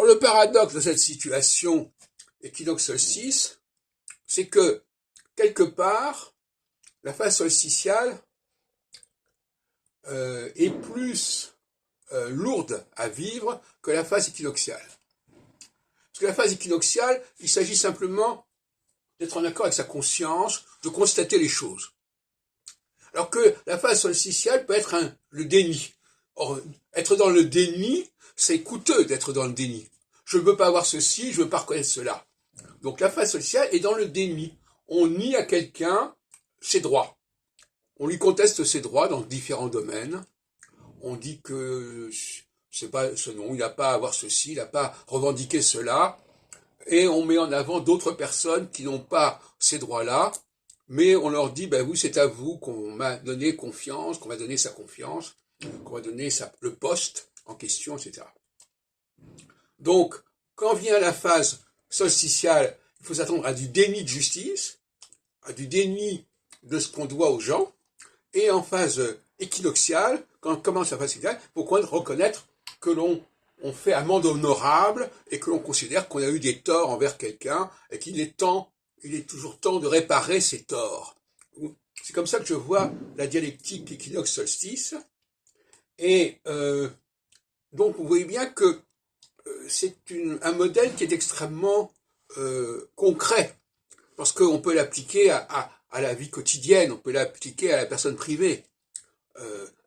le paradoxe de cette situation équinoxe-solstice, c'est que, quelque part, la phase solsticiale est plus lourde à vivre que la phase équinoxiale. Parce que la phase équinoxiale, il s'agit simplement d'être en accord avec sa conscience, de constater les choses. Alors que la phase solsticiale peut être le déni. Or, être dans le déni, c'est coûteux d'être dans le déni. Je ne veux pas avoir ceci, je ne veux pas reconnaître cela. Donc la phase solsticiale est dans le déni. On nie à quelqu'un ses droits. On lui conteste ses droits dans différents domaines. On dit que c'est pas ce nom, il n'a pas à avoir ceci, il n'a pas à revendiquer cela. Et on met en avant d'autres personnes qui n'ont pas ces droits-là, mais on leur dit, ben oui, c'est à vous qu'on m'a donné confiance, qu'on va donner sa confiance, qu'on va donner le poste en question, etc. Donc, quand vient la phase solsticiale, il faut s'attendre à du déni de justice, à du déni de ce qu'on doit aux gens, et en phase équinoxiale, quand commence la phase équinoxiale, il faut reconnaître que l'on fait amende honorable et que l'on considère qu'on a eu des torts envers quelqu'un et qu'il est toujours temps de réparer ces torts. C'est comme ça que je vois la dialectique équinoxe-solstice. Et donc vous voyez bien que c'est un modèle qui est extrêmement concret, parce qu'on peut l'appliquer à la vie quotidienne, on peut l'appliquer à la personne privée.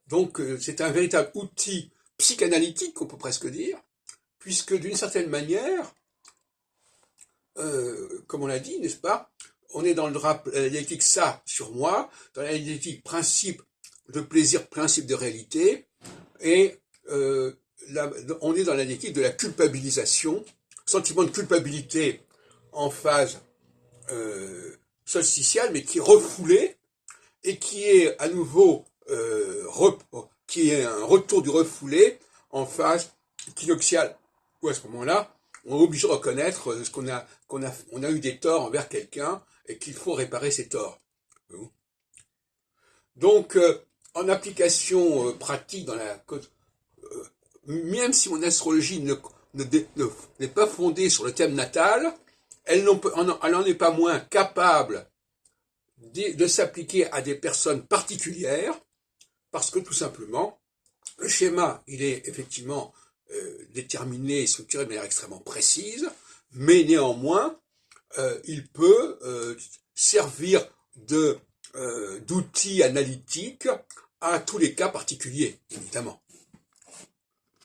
Donc c'est un véritable outil psychanalytique, on peut presque dire, puisque d'une certaine manière, comme on l'a dit, n'est-ce pas, on est dans la dialectique ça sur moi, dans la dialectique principe de plaisir, principe de réalité, et on est dans la dialectique de la culpabilisation, sentiment de culpabilité en phase solsticiale, mais qui est refoulé, et qui est à nouveau qui est un retour du refoulé en phase équinoxiale, où à ce moment-là, on est obligé de reconnaître qu'on a eu des torts envers quelqu'un et qu'il faut réparer ces torts. Donc, en application pratique dans même si mon astrologie n'est pas fondée sur le thème natal, elle n'en est pas moins capable de s'appliquer à des personnes particulières, parce que tout simplement, le schéma, il est effectivement déterminé et structuré de manière extrêmement précise, mais néanmoins, il peut servir d'outil analytique à tous les cas particuliers, évidemment.